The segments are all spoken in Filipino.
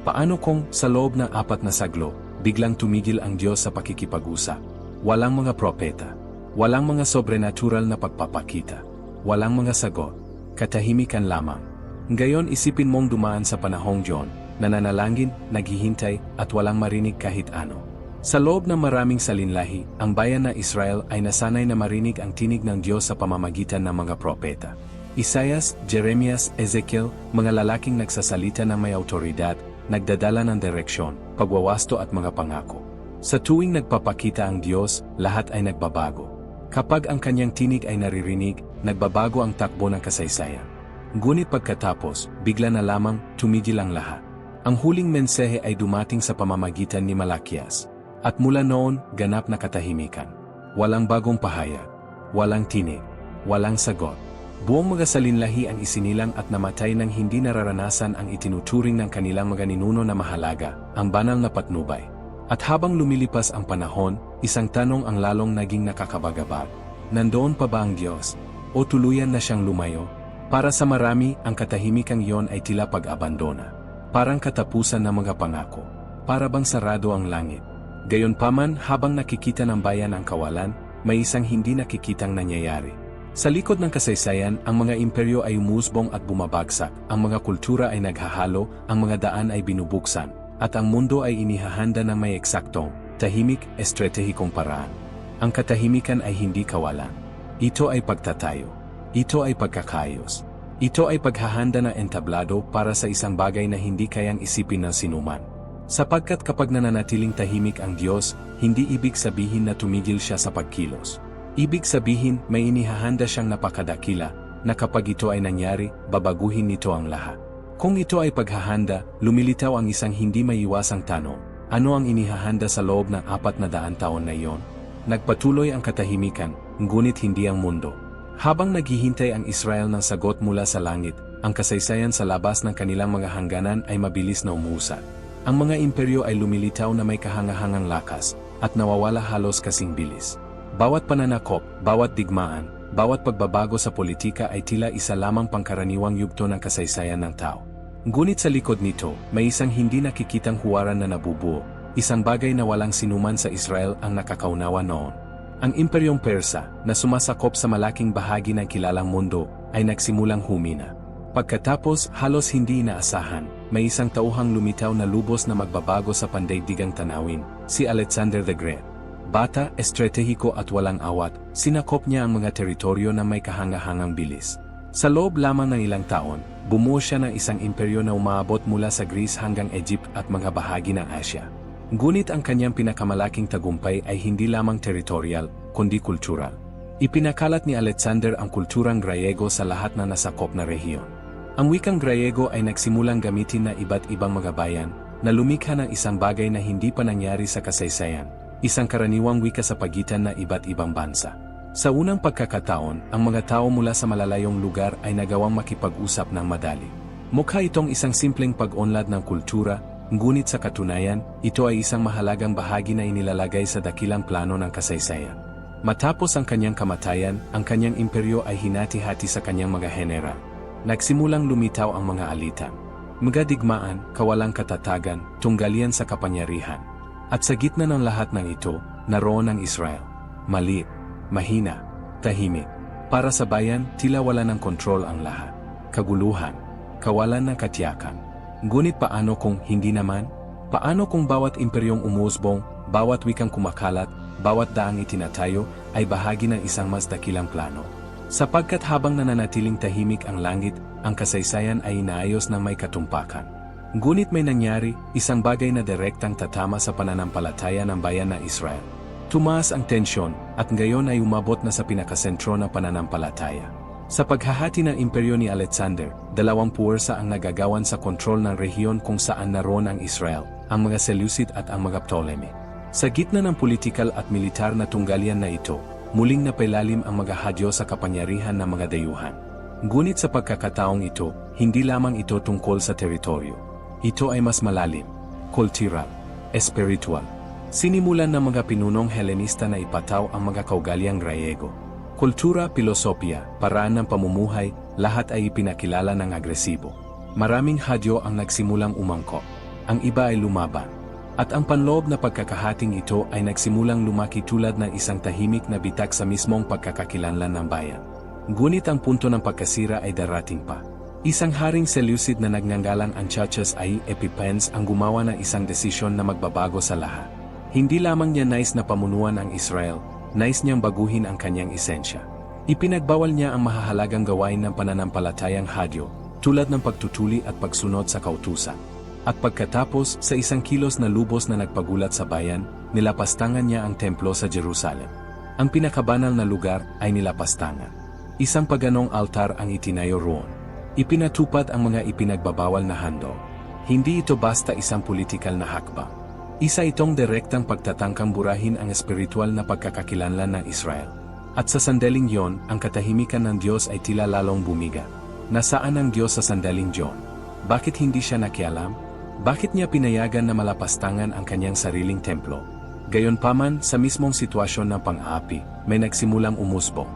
Paano kung, sa loob ng 4 na saglo, biglang tumigil ang Diyos sa pakikipag-usap? Walang mga propeta. Walang mga sobrenatural na pagpapakita. Walang mga sagot. Katahimikan lamang. Ngayon isipin mong dumaan sa panahong John, nananalangin, naghihintay, at walang marinig kahit ano. Sa loob ng maraming salinlahi, ang bayan na Israel ay nasanay na marinig ang tinig ng Diyos sa pamamagitan ng mga propeta. Isaias, Jeremias, Ezekiel, mga lalaking nagsasalita ng may autoridad, nagdadala ng direksyon, pagwawasto at mga pangako. Sa tuwing nagpapakita ang Diyos, lahat ay nagbabago. Kapag ang kanyang tinig ay naririnig, nagbabago ang takbo ng kasaysayan. Ngunit pagkatapos, bigla na lamang, tumigil ang lahat. Ang huling mensahe ay dumating sa pamamagitan ni Malakias. At mula noon, ganap na katahimikan. Walang bagong pahayag. Walang tinig. Walang sagot. Buong mga salinlahi ang isinilang at namatay nang hindi nararanasan ang itinuturing ng kanilang mga ninuno na mahalaga, ang banal na patnubay. At habang lumilipas ang panahon, isang tanong ang lalong naging nakakabagabag. Nandoon pa ba ang Diyos? O tuluyan na siyang lumayo? Para sa marami, ang katahimikang iyon ay tila pag-abandona. Parang katapusan ng mga pangako. Para bang sarado ang langit. Gayunpaman, habang nakikita ng bayan ang kawalan, may isang hindi nakikitang nangyayari. Sa likod ng kasaysayan, ang mga imperyo ay umusbong at bumabagsak, ang mga kultura ay naghahalo, ang mga daan ay binubuksan, at ang mundo ay inihahanda ng may eksaktong, tahimik, estratehikong paraan. Ang katahimikan ay hindi kawalan. Ito ay pagtatayo. Ito ay pagkakayos. Ito ay paghahanda ng entablado para sa isang bagay na hindi kayang isipin ng sinuman. Sapagkat kapag nananatiling tahimik ang Diyos, hindi ibig sabihin na tumigil siya sa pagkilos. Ibig sabihin, may inihahanda siyang napakadakila, na kapag ito ay nangyari, babaguhin nito ang lahat. Kung ito ay paghahanda, lumilitaw ang isang hindi maiwasang tanong, ano ang inihahanda sa loob ng 400 taon na iyon? Nagpatuloy ang katahimikan, ngunit hindi ang mundo. Habang naghihintay ang Israel ng sagot mula sa langit, ang kasaysayan sa labas ng kanilang mga hangganan ay mabilis na umuusad. Ang mga imperyo ay lumilitaw na may kahangahangang lakas, at nawawala halos kasing bilis. Bawat pananakop, bawat digmaan, bawat pagbabago sa politika ay tila isa lamang pangkaraniwang yugto ng kasaysayan ng tao. Ngunit sa likod nito, may isang hindi nakikitang huwaran na nabubuo, isang bagay na walang sinuman sa Israel ang nakakaunawa noon. Ang Imperyong Persa, na sumasakop sa malaking bahagi ng kilalang mundo, ay nagsimulang humina. Pagkatapos, halos hindi inaasahan, may isang tauhang lumitaw na lubos na magbabago sa pandaigdigang tanawin, si Alexander the Great. Bata, estratehiko at walang awat, sinakop niya ang mga teritoryo na may kahangahangang bilis. Sa loob lamang ng ilang taon, bumuo siya ng isang imperyo na umaabot mula sa Greece hanggang Egypt at mga bahagi ng Asya. Ngunit ang kanyang pinakamalaking tagumpay ay hindi lamang teritorial, kundi kultural. Ipinakalat ni Alexander ang kulturang Griego sa lahat na nasakop na rehiyon. Ang wikang Griego ay nagsimulang gamitin na iba't ibang mga bayan, na lumikha ng isang bagay na hindi pa nangyari sa kasaysayan. Isang karaniwang wika sa pagitan na iba't ibang bansa. Sa unang pagkakataon, ang mga tao mula sa malalayong lugar ay nagawang makipag-usap ng madali. Mukha itong isang simpleng pag-unlad ng kultura, ngunit sa katunayan, ito ay isang mahalagang bahagi na inilalagay sa dakilang plano ng kasaysayan. Matapos ang kanyang kamatayan, ang kanyang imperyo ay hinati-hati sa kanyang mga general. Nagsimulang lumitaw ang mga alitan. Mga digmaan, kawalang katatagan, tunggalian sa kapangyarihan. At sa gitna ng lahat ng ito, naroon ang Israel. Maliit, mahina, tahimik. Para sa bayan, tila wala ng kontrol ang lahat. Kaguluhan, kawalan ng katiyakan. Ngunit paano kung hindi naman? Paano kung bawat imperyong umusbong, bawat wikang kumakalat, bawat daang itinatayo, ay bahagi ng isang mas dakilang plano? Sapagkat habang nananatiling tahimik ang langit, ang kasaysayan ay inaayos ng may katumpakan. Ngunit may nangyari, isang bagay na direktang tatama sa pananampalataya ng bayan ng Israel. Tumaas ang tensyon, at ngayon ay umabot na sa pinakasentro ng pananampalataya. Sa paghahati ng imperyo ni Alexander, 2 puwersa ang nagagawan sa kontrol ng rehiyon kung saan naroon ang Israel, ang mga Seleucid at ang mga Ptolemy. Sa gitna ng politikal at militar na tunggalian na ito, muling napailalim ang mga hadyo sa kapangyarihan ng mga dayuhan. Ngunit sa pagkakataong ito, hindi lamang ito tungkol sa teritoryo. Ito ay mas malalim, kultural, espiritual. Sinimulan ng mga pinunong Helenista na ipataw ang mga kaugaliang Griego. Kultura, pilosopya, paraan ng pamumuhay, lahat ay ipinakilala ng agresibo. Maraming hadyo ang nagsimulang umangkop. ang iba ay lumaban. At ang panloob na pagkakahating ito ay nagsimulang lumaki tulad ng isang tahimik na bitak sa mismong pagkakakilanlan ng bayan. Ngunit ang punto ng pagkasira ay darating pa. Isang haring Seleucid na nagngangalang Antiochus I Epiphanes ang gumawa ng isang desisyon na magbabago sa lahat. Hindi lamang niya nais na pamunuan ang Israel, nais niyang baguhin ang kanyang esensya. Ipinagbawal niya ang mahahalagang gawain ng pananampalatayang Hadyo, tulad ng pagtutuli at pagsunod sa kautusan. At pagkatapos, sa isang kilos na lubos na nagpagulat sa bayan, nilapastangan niya ang templo sa Jerusalem. Ang pinakabanal na lugar ay nilapastangan. Isang paganong altar ang itinayo roon. Ipinatupad ang mga ipinagbabawal na handog. Hindi ito basta isang politikal na hakbang. Isa itong direktang pagtatangkang burahin ang espiritual na pagkakakilanlan ng Israel. At sa sandaling yon, ang katahimikan ng Diyos ay tila lalong bumiga. Nasaan ang Diyos sa sandaling yon? Bakit hindi siya nakialam? Bakit niya pinayagan na malapastangan ang kanyang sariling templo? Gayunpaman, sa mismong sitwasyon ng pang-aapi, may nagsimulang umusbong.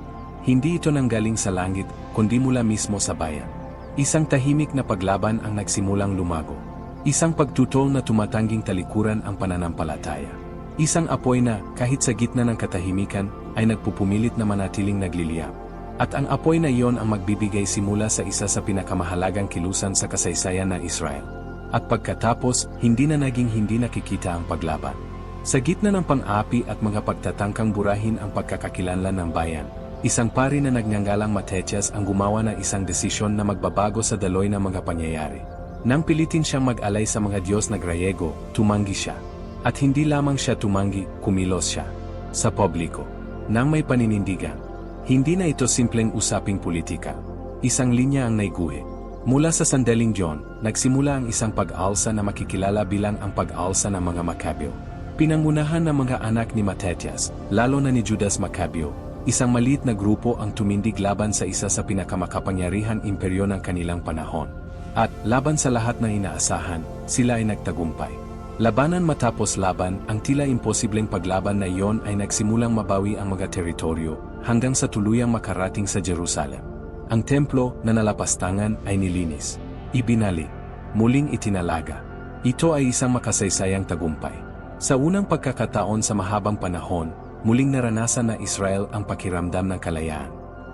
Hindi ito nanggaling sa langit, kundi mula mismo sa bayan. Isang tahimik na paglaban ang nagsimulang lumago. Isang pagtutol na tumatangging talikuran ang pananampalataya. Isang apoy na, kahit sa gitna ng katahimikan, ay nagpupumilit na manatiling nagliliyab. At ang apoy na iyon ang magbibigay simula sa isa sa pinakamahalagang kilusan sa kasaysayan ng Israel. At pagkatapos, hindi na naging hindi nakikita ang paglaban. Sa gitna ng pang-api at mga pagtatangkang burahin ang pagkakakilanlan ng bayan, isang pari na nagngangalang Matetias ang gumawa ng isang desisyon na magbabago sa daloy ng mga pangyayari. Nang pilitin siyang mag-alay sa mga Diyos na Griego, tumanggi siya. At hindi lamang siya tumanggi, kumilos siya. Sa publiko. Nang may paninindigan. Hindi na ito simpleng usaping politika. Isang linya ang naiguhi. Mula sa sandaling John, nagsimula ang isang pag-alsa na makikilala bilang ang pag-alsa ng mga Maccabeo. Pinangunahan ng mga anak ni Matetias, lalo na ni Judas Maccabeo, isang maliit na grupo ang tumindig laban sa isa sa pinakamakapangyarihang imperyo ng kanilang panahon. At, laban sa lahat ng inaasahan, sila ay nagtagumpay. Labanan matapos laban, ang tila imposibleng paglaban na iyon ay nagsimulang mabawi ang mga teritoryo, hanggang sa tuluyang makarating sa Jerusalem. Ang templo na nalapastangan ay nilinis. Ibinalik. Muling itinalaga. Ito ay isang makasaysayang tagumpay. Sa unang pagkakataon sa mahabang panahon, muling naranasan na Israel ang pakiramdam ng kalayaan.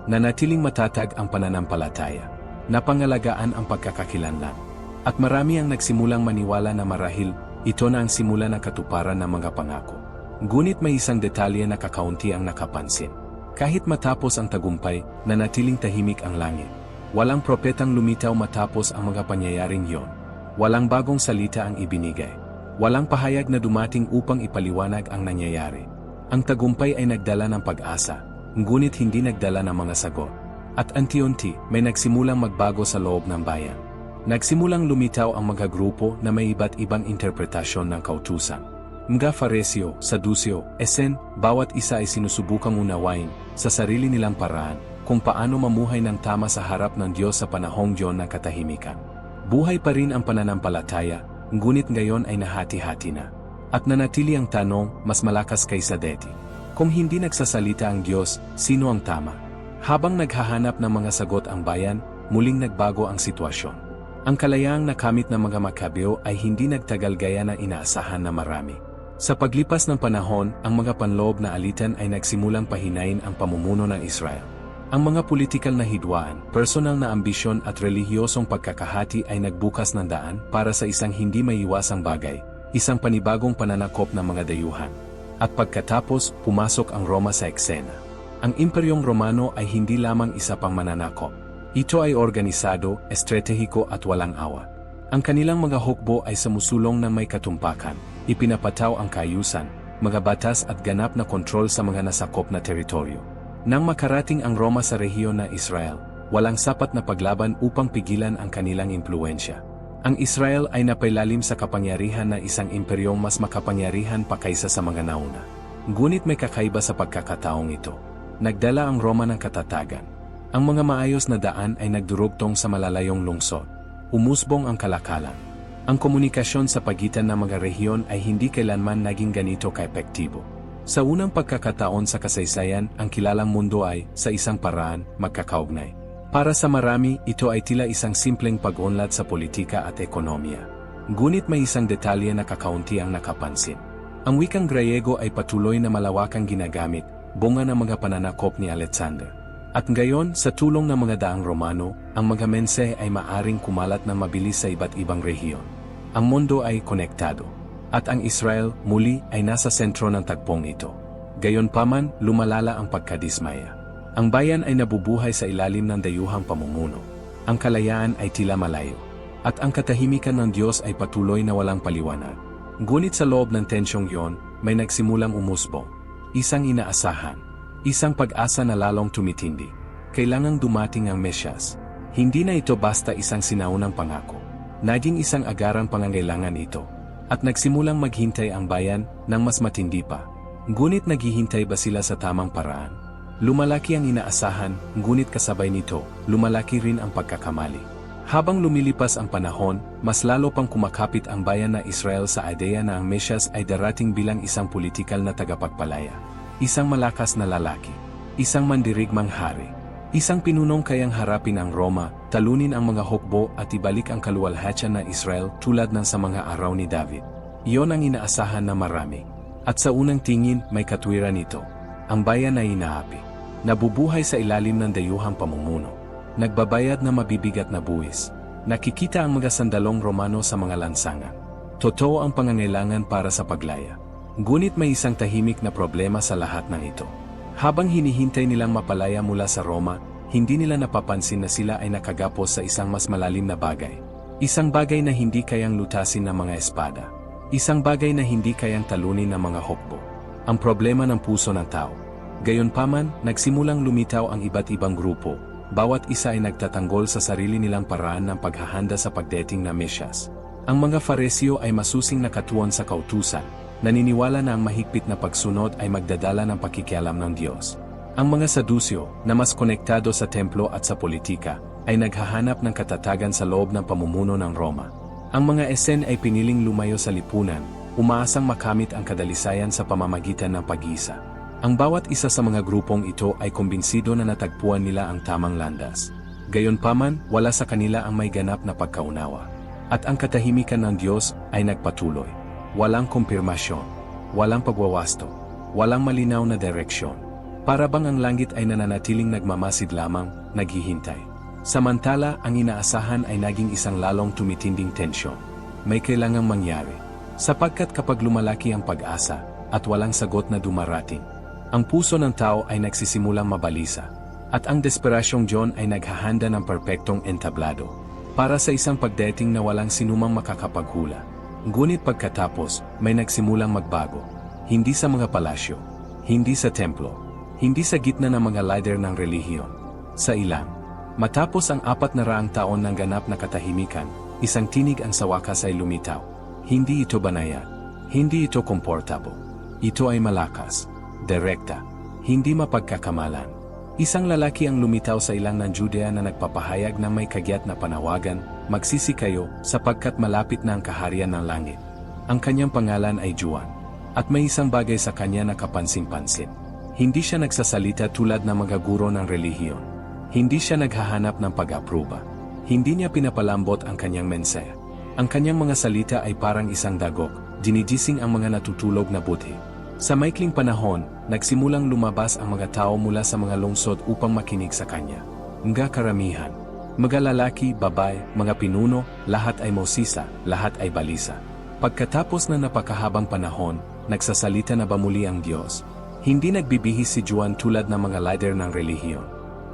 Nanatiling matatag ang pananampalataya. Napangalagaan ang pagkakakilanlan. At marami ang nagsimulang maniwala na marahil, ito na ang simula ng katuparan ng mga pangako. Ngunit may isang detalye na kakaunti ang nakapansin. Kahit matapos ang tagumpay, nanatiling tahimik ang langit. Walang propetang lumitaw matapos ang mga pangyayaring yon. Walang bagong salita ang ibinigay. Walang pahayag na dumating upang ipaliwanag ang nangyayari. Ang tagumpay ay nagdala ng pag-asa, ngunit hindi nagdala ng mga sagot. At unti-unti, may nagsimulang magbago sa loob ng bayan. Nagsimulang lumitaw ang mga grupo na may iba't ibang interpretasyon ng kautusan. Mga Fariseo, Saduceo, Esen, bawat isa ay sinusubukang unawain, sa sarili nilang paraan, kung paano mamuhay ng tama sa harap ng Diyos sa panahong Diyon ng katahimikan. Buhay pa rin ang pananampalataya, ngunit ngayon ay nahati-hati na. At nanatili ang tanong, mas malakas kaysa dati. Kung hindi nagsasalita ang Diyos, sino ang tama? Habang naghahanap ng mga sagot ang bayan, muling nagbago ang sitwasyon. Ang kalayaang nakamit ng mga Maccabeo ay hindi nagtagal gaya ng inaasahan na marami. Sa paglipas ng panahon, ang mga panloob na alitan ay nagsimulang pahinain ang pamumuno ng Israel. Ang mga politikal na hidwaan, personal na ambisyon at relihiyosong pagkakahati ay nagbukas ng daan para sa isang hindi maiiwasang bagay, isang panibagong pananakop ng mga dayuhan. At pagkatapos, pumasok ang Roma sa eksena. Ang Imperyong Romano ay hindi lamang isa pang mananakop. Ito ay organisado, estratehiko at walang awa. Ang kanilang mga hukbo ay sumusulong ng may katumpakan, ipinapataw ang kaayusan, mga batas at ganap na kontrol sa mga nasakop na teritoryo. Nang makarating ang Roma sa rehiyon ng Israel, walang sapat na paglaban upang pigilan ang kanilang impluensya. Ang Israel ay napailalim sa kapangyarihan ng isang imperyong mas makapangyarihan pa kaysa sa mga nauna. Ngunit may kakaiba sa pagkakataong ito. Nagdala ang Roma ng katatagan. Ang mga maayos na daan ay nagdurugtong sa malalayong lungsod. Umusbong ang kalakalan. Ang komunikasyon sa pagitan ng mga rehiyon ay hindi kailanman naging ganito kaepektibo. Sa unang pagkakataon sa kasaysayan, ang kilalang mundo ay, sa isang paraan, magkakaugnay. Para sa marami, ito ay tila isang simpleng pag-unlad sa politika at ekonomiya. Ngunit may isang detalye na kakaunti ang nakapansin. Ang wikang Griego ay patuloy na malawakang ginagamit, bunga ng mga pananakop ni Alexander. At ngayon, sa tulong ng mga daang Romano, ang mga mensahe ay maaring kumalat na mabilis sa iba't ibang rehiyon. Ang mundo ay konektado. At ang Israel, muli, ay nasa sentro ng tagpong ito. Gayunpaman, lumalala ang pagkadismaya. Ang bayan ay nabubuhay sa ilalim ng dayuhang pamumuno. Ang kalayaan ay tila malayo. At ang katahimikan ng Diyos ay patuloy na walang paliwanag. Ngunit sa loob ng tensyong iyon, may nagsimulang umusbong. Isang inaasahan. Isang pag-asa na lalong tumitindi. Kailangang dumating ang Mesyas. Hindi na ito basta isang sinaunang pangako. Naging isang agarang pangangailangan ito. At nagsimulang maghintay ang bayan ng mas matindi pa. Ngunit naghihintay ba sila sa tamang paraan? Lumalaki ang inaasahan, ngunit kasabay nito, lumalaki rin ang pagkakamali. Habang lumilipas ang panahon, mas lalo pang kumakapit ang bayan na Israel sa ideya na ang Mesyas ay darating bilang isang politikal na tagapagpalaya. Isang malakas na lalaki. Isang mandirigmang hari. Isang pinunong kayang harapin ang Roma, talunin ang mga hukbo at ibalik ang kaluwalhatian ng Israel tulad ng sa mga araw ni David. Iyon ang inaasahan na marami. At sa unang tingin, may katwiran ito. Ang bayan ay inaapi. Nabubuhay sa ilalim ng dayuhang pamumuno. Nagbabayad na mabibigat na buwis. Nakikita ang mga sandalong Romano sa mga lansangan. Totoo ang pangangailangan para sa paglaya. Ngunit may isang tahimik na problema sa lahat ng ito. Habang hinihintay nilang mapalaya mula sa Roma, hindi nila napapansin na sila ay nakagapos sa isang mas malalim na bagay. Isang bagay na hindi kayang lutasin ng mga espada. Isang bagay na hindi kayang talunin ng mga hukbo. Ang problema ng puso ng tao. Gayunpaman, nagsimulang lumitaw ang iba't ibang grupo. Bawat isa ay nagtatanggol sa sarili nilang paraan ng paghahanda sa pagdating na Mesyas. Ang mga Fariseo ay masusing nakatuon sa kautusan. Naniniwala na ang mahigpit na pagsunod ay magdadala ng pakikialam ng Diyos. Ang mga Saduseo, na mas konektado sa templo at sa politika, ay naghahanap ng katatagan sa loob ng pamumuno ng Roma. Ang mga Esen ay piniling lumayo sa lipunan, umaasang makamit ang kadalisayan sa pamamagitan ng pag-iisa. Ang bawat isa sa mga grupong ito ay kumbinsido na natagpuan nila ang tamang landas. Gayunpaman, wala sa kanila ang may ganap na pagkaunawa. At ang katahimikan ng Diyos ay nagpatuloy. Walang kumpirmasyon, walang pagwawasto, walang malinaw na direksyon. Para bang ang langit ay nananatiling nagmamasid lamang, naghihintay. Samantala, ang inaasahan ay naging isang lalong tumitinding tensyon. May kailangang mangyari. Sapagkat kapag lumalaki ang pag-asa, at walang sagot na dumarating, ang puso ng tao ay nagsisimulang mabalisa. At ang desperasyong John ay naghahanda ng perpektong entablado. Para sa isang pagdating na walang sinumang makakapaghula. Ngunit pagkatapos, may nagsimulang magbago. Hindi sa mga palasyo, hindi sa templo, hindi sa gitna ng mga leader ng relihiyon. Sa ilang. Matapos ang 400 taon ng ganap na katahimikan, isang tinig ang sa wakas ay lumitaw. Hindi ito banayad. Hindi ito komportable. Ito ay malakas, direkta, hindi mapagkakamalan. Isang lalaki ang lumitaw sa ilang ng Judea na nagpapahayag ng may kagyat na panawagan, magsisi kayo sapagkat malapit na ang kaharian ng langit. Ang kanyang pangalan ay Juan. At may isang bagay sa kanya na kapansin-pansin. Hindi siya nagsasalita tulad ng mga guro ng relihiyon. Hindi siya naghahanap ng pag-apruba. Hindi niya pinapalambot ang kanyang mensahe. Ang kanyang mga salita ay parang isang dagok, dinigising ang mga natutulog na buti. Sa maikling panahon, nagsimulang lumabas ang mga tao mula sa mga lungsod upang makinig sa kanya. Mga karamihan, mga lalaki, babae, mga pinuno, lahat ay mosisa, lahat ay balisa. Pagkatapos na napakahabang panahon, nagsasalita na ba muli ang Diyos? Hindi nagbibihis si Juan tulad ng mga leader ng relihiyon.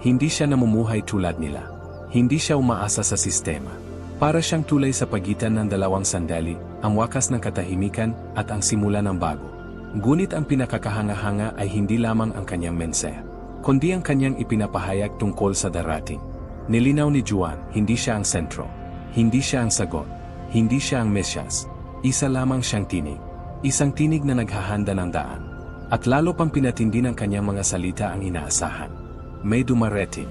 Hindi siya namumuhay tulad nila. Hindi siya umaasa sa sistema. Para siyang tulay sa pagitan ng dalawang sandali, ang wakas ng katahimikan at ang simula ng bago. Ngunit ang pinakakahanga-hanga ay hindi lamang ang kanyang mensahe, kundi ang kanyang ipinapahayag tungkol sa darating. Nilinaw ni Juan, hindi siya ang sentro, hindi siya ang sagot, hindi siya ang Mesyas. Isa lamang siyang tinig, isang tinig na naghahanda ng daan. At lalo pang pinatindi ng kanyang mga salita ang inaasahan. May dumarating,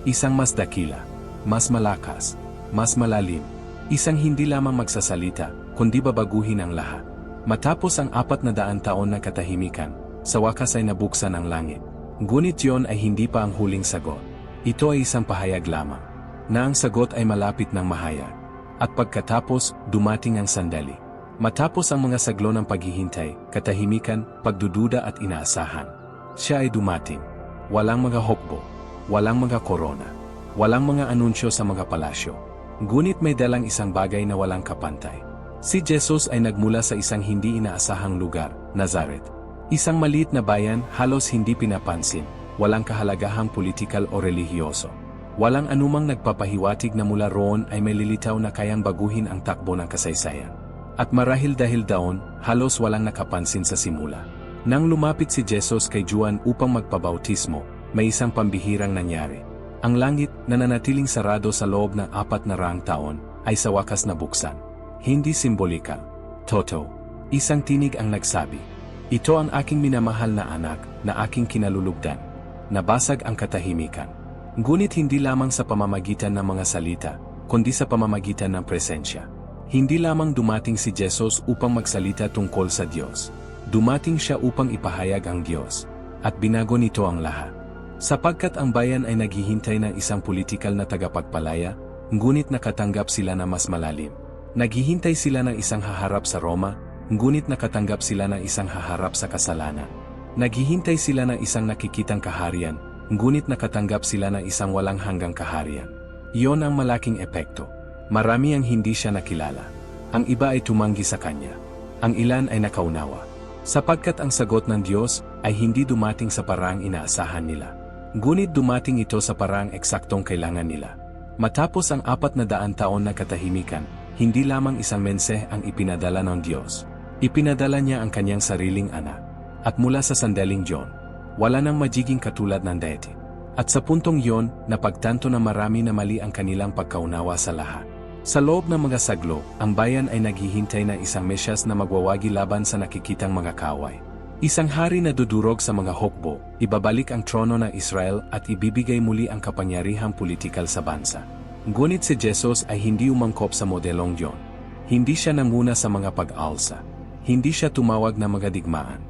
isang mas dakila, mas malakas, mas malalim, isang hindi lamang magsasalita, kundi babaguhin ang lahat. Matapos ang 400 taon ng katahimikan, sa wakas ay nabuksan ang langit. Ngunit yon ay hindi pa ang huling sagot. Ito ay isang pahayag lamang, na ang sagot ay malapit ng mahayag. At pagkatapos, dumating ang sandali. Matapos ang mga saglo ng paghihintay, katahimikan, pagdududa at inaasahan. Siya ay dumating. Walang mga hukbo, walang mga korona, walang mga anunsyo sa mga palasyo. Ngunit may dalang isang bagay na walang kapantay. Si Jesus ay nagmula sa isang hindi inaasahang lugar, Nazareth. Isang maliit na bayan, halos hindi pinapansin, walang kahalagahang politikal o relihiyoso. Walang anumang nagpapahiwatig na mula roon ay may lilitaw na kayang baguhin ang takbo ng kasaysayan. At marahil dahil daon, halos walang nakapansin sa simula. Nang lumapit si Jesus kay Juan upang magpabautismo, may isang pambihirang nangyari. Ang langit, na nanatiling sarado sa loob ng 400 taon, ay sa wakas nabuksan. Hindi simbolikal. Totoo. Isang tinig ang nagsabi, "Ito ang aking minamahal na anak, na aking kinalulugdan." Nabasag ang katahimikan. Ngunit hindi lamang sa pamamagitan ng mga salita, kundi sa pamamagitan ng presensya. Hindi lamang dumating si Jesus upang magsalita tungkol sa Diyos. Dumating siya upang ipahayag ang Diyos. At binago nito ang lahat. Sapagkat ang bayan ay naghihintay ng isang politikal na tagapagpalaya, ngunit nakatanggap sila na mas malalim. Naghihintay sila ng isang haharap sa Roma, ngunit nakatanggap sila ng isang haharap sa kasalanan. Naghihintay sila ng isang nakikitang kaharian, ngunit nakatanggap sila ng isang walang hanggang kaharian. Iyon ang malaking epekto. Marami ang hindi siya nakilala. Ang iba ay tumanggi sa kanya. Ang ilan ay nakaunawa. Sapagkat ang sagot ng Diyos ay hindi dumating sa paraang inaasahan nila. Ngunit dumating ito sa paraang eksaktong kailangan nila. Matapos ang 400 taon na katahimikan, hindi lamang isang mensahe ang ipinadala ng Diyos. Ipinadala niya ang kanyang sariling anak. At mula sa sandaling John, wala nang magiging katulad ng deity. At sa puntong yon, napagtanto na marami na mali ang kanilang pagkaunawa sa lahat. Sa loob ng mga saglo, ang bayan ay naghihintay na isang Mesyas na magwawagi laban sa nakikitang mga kaway. Isang hari na dudurog sa mga hukbo, ibabalik ang trono ng Israel at ibibigay muli ang kapangyarihang politikal sa bansa. Ngunit si Jesus ay hindi umangkop sa modelong yon. Hindi siya nanguna sa mga pag-alsa. Hindi siya tumawag ng mga digmaan.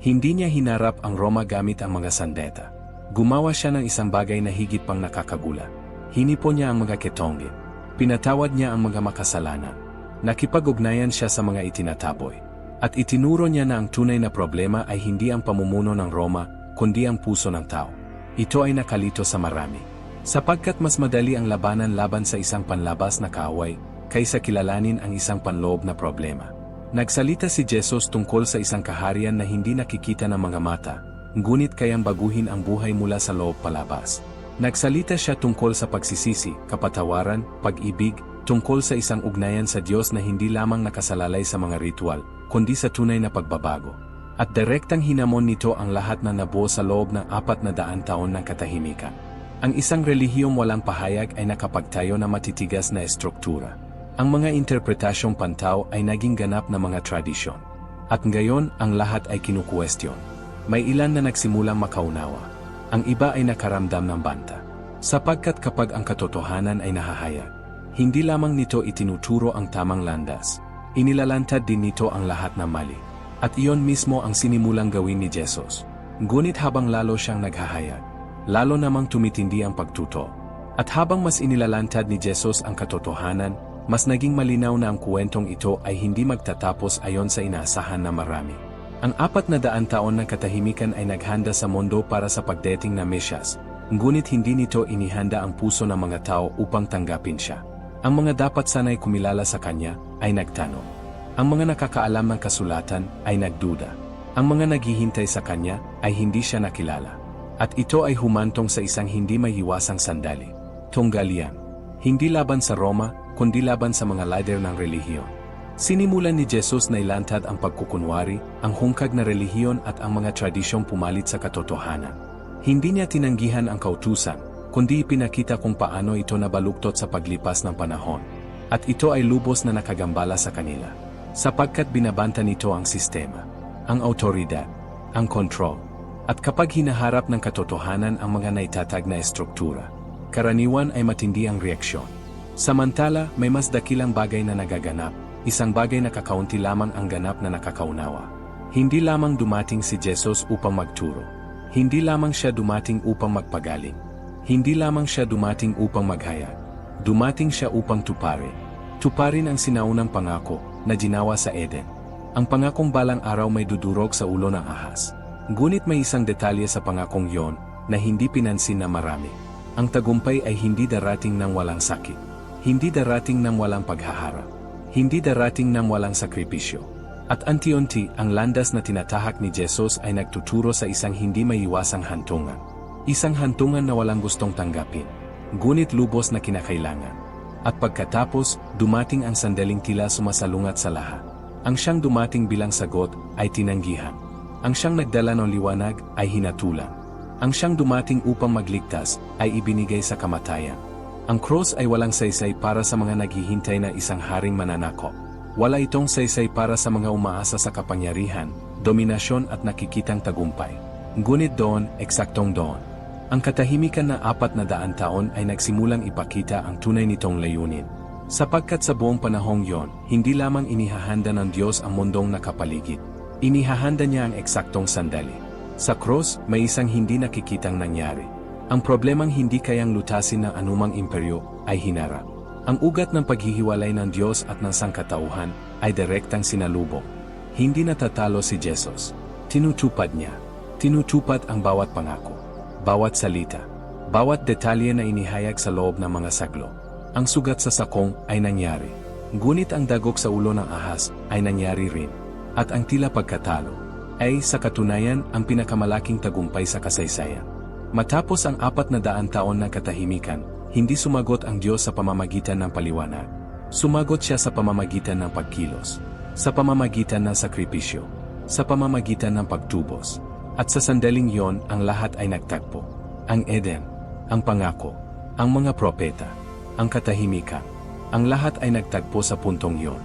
Hindi niya hinarap ang Roma gamit ang mga sandeta. Gumawa siya ng isang bagay na higit pang nakakagula. Hinipon niya ang mga ketongin. Pinatawad niya ang mga makasalanan. Nakipag-ugnayan siya sa mga itinataboy. At itinuro niya na ang tunay na problema ay hindi ang pamumuno ng Roma, kundi ang puso ng tao. Ito ay nakalito sa marami. Sapagkat mas madali ang labanan laban sa isang panlabas na kaaway, kaysa kilalanin ang isang panloob na problema. Nagsalita si Jesus tungkol sa isang kaharian na hindi nakikita ng mga mata, ngunit kayang baguhin ang buhay mula sa loob palabas. Nagsalita siya tungkol sa pagsisisi, kapatawaran, pag-ibig, tungkol sa isang ugnayan sa Diyos na hindi lamang nakasalalay sa mga ritual, kundi sa tunay na pagbabago. At direktang hinamon nito ang lahat na nabuo sa loob ng 400 taon ng katahimikan. Ang isang relihiyong walang pahayag ay nakapagtayo na matitigas na estruktura. Ang mga interpretasyong pantaw ay naging ganap na mga tradisyon. At ngayon, ang lahat ay kinukuwestiyon. May ilan na nagsimulang makaunawa. Ang iba ay nakaramdam ng banta. Sapagkat kapag ang katotohanan ay nahahayag, hindi lamang nito itinuturo ang tamang landas, inilalantad din nito ang lahat ng mali. At iyon mismo ang sinimulang gawin ni Jesus. Ngunit habang lalo siyang naghahayag, lalo namang tumitindi ang pagtuto. At habang mas inilalantad ni Jesus ang katotohanan, mas naging malinaw na ang kwentong ito ay hindi magtatapos ayon sa inaasahan na marami. Ang 400 taon ng katahimikan ay naghanda sa mundo para sa pagdating na Mesyas, ngunit hindi nito inihanda ang puso ng mga tao upang tanggapin siya. Ang mga dapat sanay kumilala sa kanya ay nagtanong. Ang mga nakakaalam ng kasulatan ay nagduda. Ang mga naghihintay sa kanya ay hindi siya nakilala. At ito ay humantong sa isang hindi mahiwasang sandali. Tunggalian. Hindi laban sa Roma, kundi laban sa mga leader ng relihiyon. Sinimulan ni Jesus na ilantad ang pagkukunwari, ang hungkag na relihiyon at ang mga tradisyong pumalit sa katotohanan. Hindi niya tinanggihan ang kautusan, kundi ipinakita kung paano ito nabaluktot sa paglipas ng panahon. At ito ay lubos na nakagambala sa kanila. Sapagkat binabanta nito ang sistema, ang autoridad, ang control. At kapag hinaharap ng katotohanan ang mga naitatag na estruktura, karaniwan ay matindi ang reaksyon. Samantala, may mas dakilang bagay na nagaganap. Isang bagay na kakaunti lamang ang ganap na nakakaunawa. Hindi lamang dumating si Jesus upang magturo. Hindi lamang siya dumating upang magpagaling. Hindi lamang siya dumating upang maghayag. Dumating siya upang tuparin. Tuparin ang sinaunang pangako na ginawa sa Eden. Ang pangakong balang araw may dudurog sa ulo ng ahas. Ngunit may isang detalye sa pangakong yon na hindi pinansin na marami. Ang tagumpay ay hindi darating ng walang sakit. Hindi darating ng walang paghaharap. Hindi darating ng walang sakripisyo. At unti-unti, ang landas na tinatahak ni Jesus ay nagtuturo sa isang hindi maiiwasang hantungan. Isang hantungan na walang gustong tanggapin. Ngunit lubos na kinakailangan. At pagkatapos, dumating ang sandaling tila sumasalungat sa lahat. Ang siyang dumating bilang sagot ay tinanggihan. Ang siyang nagdala ng liwanag ay hinatulan. Ang siyang dumating upang magligtas ay ibinigay sa kamatayan. Ang cross ay walang saysay para sa mga naghihintay na isang haring mananakop. Wala itong saysay para sa mga umaasa sa kapangyarihan, dominasyon at nakikitang tagumpay. Ngunit doon, eksaktong doon. Ang katahimikan na 400 taon ay nagsimulang ipakita ang tunay nitong layunin. Sapagkat sa buong panahong yon, hindi lamang inihahanda ng Diyos ang mundong nakapaligid. Inihahanda niya ang eksaktong sandali. Sa cross, may isang hindi nakikitang nangyari. Ang problemang hindi kayang lutasin ng anumang imperyo ay hinarap. Ang ugat ng paghihiwalay ng Diyos at ng sangkatauhan ay direktang sinalubong. Hindi natatalo si Jesus. Tinutupad niya. Tinutupad ang bawat pangako. Bawat salita. Bawat detalye na inihayag sa loob ng mga saglo. Ang sugat sa sakong ay nangyari. Ngunit ang dagok sa ulo ng ahas ay nangyari rin. At ang tila pagkatalo ay sa katunayan ang pinakamalaking tagumpay sa kasaysayan. Matapos ang 400 taon ng katahimikan, hindi sumagot ang Diyos sa pamamagitan ng paliwanag. Sumagot siya sa pamamagitan ng pagkilos, sa pamamagitan ng sakripisyo, sa pamamagitan ng pagtubos. At sa sandaling yon, ang lahat ay nagtagpo. Ang Eden, ang pangako, ang mga propeta, ang katahimikan. Ang lahat ay nagtagpo sa puntong yon.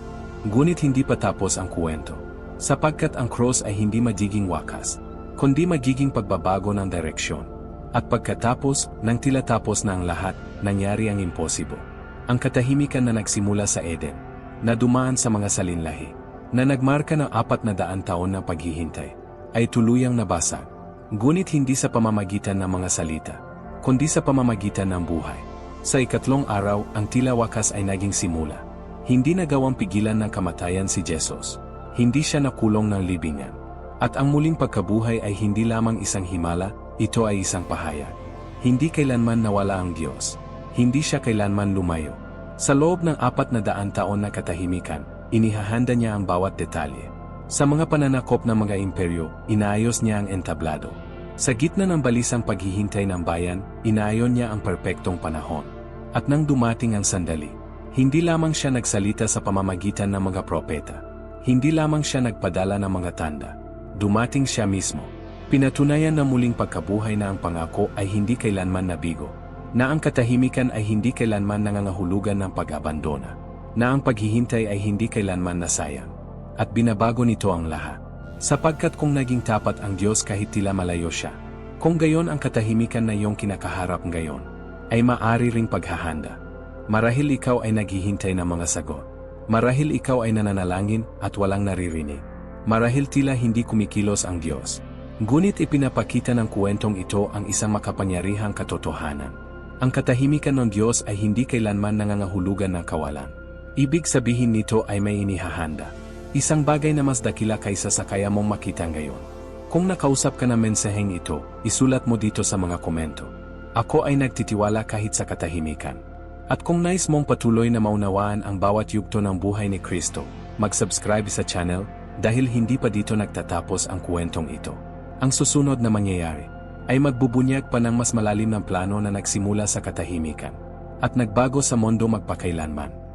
Ngunit hindi pa tapos ang kwento. Sapagkat ang cross ay hindi magiging wakas, kundi magiging pagbabago ng direksyon. At pagkatapos, nang tila tapos na ang lahat, nangyari ang imposible. Ang katahimikan na nagsimula sa Eden, na dumaan sa mga salinlahi, na nagmarka ng 400 taon ng paghihintay, ay tuluyang nabasag. Ngunit hindi sa pamamagitan ng mga salita, kundi sa pamamagitan ng buhay. Sa ikatlong araw, ang tila wakas ay naging simula. Hindi nagawang pigilan ng kamatayan si Jesus. Hindi siya nakulong ng libingan. At ang muling pagkabuhay ay hindi lamang isang himala, ito ay isang pahayag. Hindi kailanman nawala ang Diyos. Hindi siya kailanman lumayo. Sa loob ng 400 taon na katahimikan, inihahanda niya ang bawat detalye. Sa mga pananakop ng mga imperyo, inaayos niya ang entablado. Sa gitna ng balisang paghihintay ng bayan, inaayon niya ang perpektong panahon. At nang dumating ang sandali, hindi lamang siya nagsalita sa pamamagitan ng mga propeta. Hindi lamang siya nagpadala ng mga tanda. Dumating siya mismo. Pinatunayan na muling pagkabuhay na ang pangako ay hindi kailanman nabigo, na ang katahimikan ay hindi kailanman nangangahulugan ng pag-abandona, na ang paghihintay ay hindi kailanman nasayang, at binabago nito ang lahat. Sapagkat kung naging tapat ang Diyos kahit tila malayo siya, kung gayon ang katahimikan na iyong kinakaharap ngayon, ay maaari ring paghahanda. Marahil ikaw ay naghihintay ng mga sagot. Marahil ikaw ay nananalangin at walang naririnig. Marahil tila hindi kumikilos ang Diyos. Ngunit ipinapakita ng kwentong ito ang isang makapangyarihang katotohanan. Ang katahimikan ng Diyos ay hindi kailanman nangangahulugan ng kawalan. Ibig sabihin nito ay may inihahanda. Isang bagay na mas dakila kaysa sa kaya mong makita ngayon. Kung nakausap ka ng mensaheng ito, isulat mo dito sa mga komento. Ako ay nagtitiwala kahit sa katahimikan. At kung nais mong patuloy na maunawaan ang bawat yugto ng buhay ni Kristo, mag-subscribe sa channel dahil hindi pa dito nagtatapos ang kwentong ito. Ang susunod na mangyayari ay magbubunyag pa ng mas malalim ng plano na nagsimula sa katahimikan at nagbago sa mundo magpakailanman.